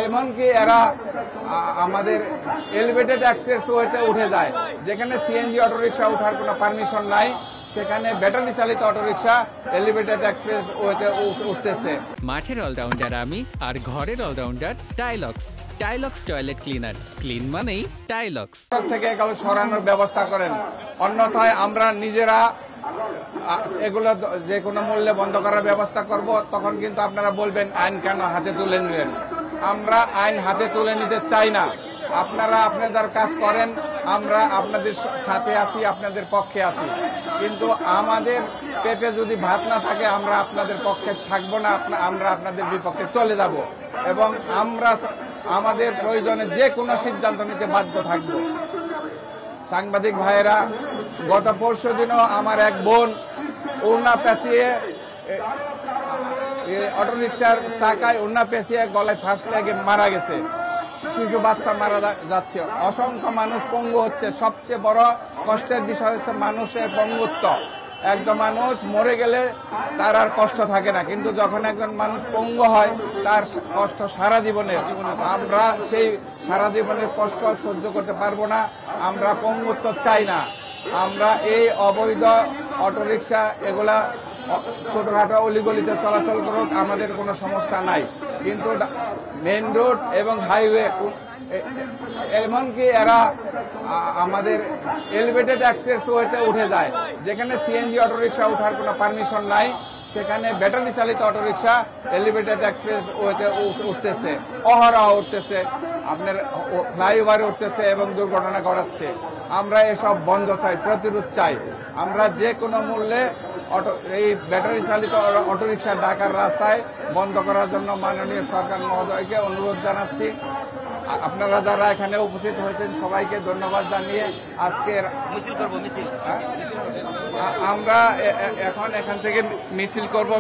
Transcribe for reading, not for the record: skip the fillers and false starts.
এমনকি এরা আমাদের এলিভেটেড এক্সপ্রেসওয়েতে উঠে যায়, যেখানে সিএনজি অটোরিকশা ওঠার কোনো পারমিশন নাই, সেখানে ব্যাটারি চালিত অটোরিকশা এলিভেটেড এক্সপ্রেসওয়েতে উঠতেছে। মাঠের অলরাউন্ডার আমি, আর ঘরের allrounder Tylox. Tylox toilet cleaner, clean মানেই টাইলক্স। থেকে এগুলো সরানোর ব্যবস্থা করেন, অন্যথায় আমরা নিজেরা এগুলো যে কোনো মূল্যে বন্ধ করার ব্যবস্থা করব। তখন কিন্তু আপনারা বলবেন আইন কেন হাতে তুলে নিলেন। আমরা আইন হাতে তুলে নিতে চাই না। আপনারা আপনাদের কাজ করেন, আমরা আপনাদের সাথে আছি, আপনাদের পক্ষে আছি। কিন্তু আমাদের পেটে যদি ভাত না থাকে আমরা আপনাদের পক্ষে থাকবো না, আমরা আপনাদের বিপক্ষে চলে যাব এবং আমরা আমাদের প্রয়োজনে যে কোনো সিদ্ধান্ত নিতে বাধ্য থাকব। সাংবাদিক ভাইয়েরা, গত পরশু দিনও আমার এক বোন ওড়না পেঁচিয়ে অটোরিকশার চাকায় ওড়না পেঁচিয়ে গলায় ফাঁস লেগে মারা গেছে। শিশু বাচ্চা মারা যাচ্ছে, অসংখ্য মানুষ পঙ্গু হচ্ছে। সবচেয়ে বড় কষ্টের বিষয় হচ্ছে মানুষের পঙ্গুত্ব। একজন মানুষ মরে গেলে তার আর কষ্ট থাকে না, কিন্তু যখন একজন মানুষ পঙ্গু হয় তার কষ্ট সারা জীবনের। আমরা সেই সারা জীবনের কষ্ট সহ্য করতে পারবো না, আমরা পঙ্গুত্ব চাই না। আমরা এই অবৈধ অটোরিকশা এগুলা ছোটখাটো অলিগলিতে চলাচল করুক, আমাদের কোনো সমস্যা নাই, কিন্তু মেইন রোড এবং হাইওয়ে, এমনকি এরা আমাদের এলিভেটেড এক্সপ্রেসওয়েতে উঠে যায়, যেখানে সিএনজি অটোরিকশা ওঠার কোনো পারমিশন নাই, সেখানে ব্যাটারি চালিত অটোরিকশা এলিভেটেড এক্সপ্রেসওয়েতে উঠতেছে, অহরহ উঠতেছে, আপনার ফ্লাইওভারে উঠতেছে এবং দুর্ঘটনা ঘটাচ্ছে। আমরা এসব বন্ধ চাই, প্রতিরোধ চাই। আমরা যে কোনো মূল্যে এই ব্যাটারি চালিত অটোরিকশা ঢাকার রাস্তায় বন্ধ করার জন্য মাননীয় সরকার মহোদয়কে অনুরোধ জানাচ্ছি। আপনারা যারা এখানে উপস্থিত হয়েছেন সবাইকে ধন্যবাদ জানিয়ে আজকের আমরা এখন এখান থেকে মিছিল করব।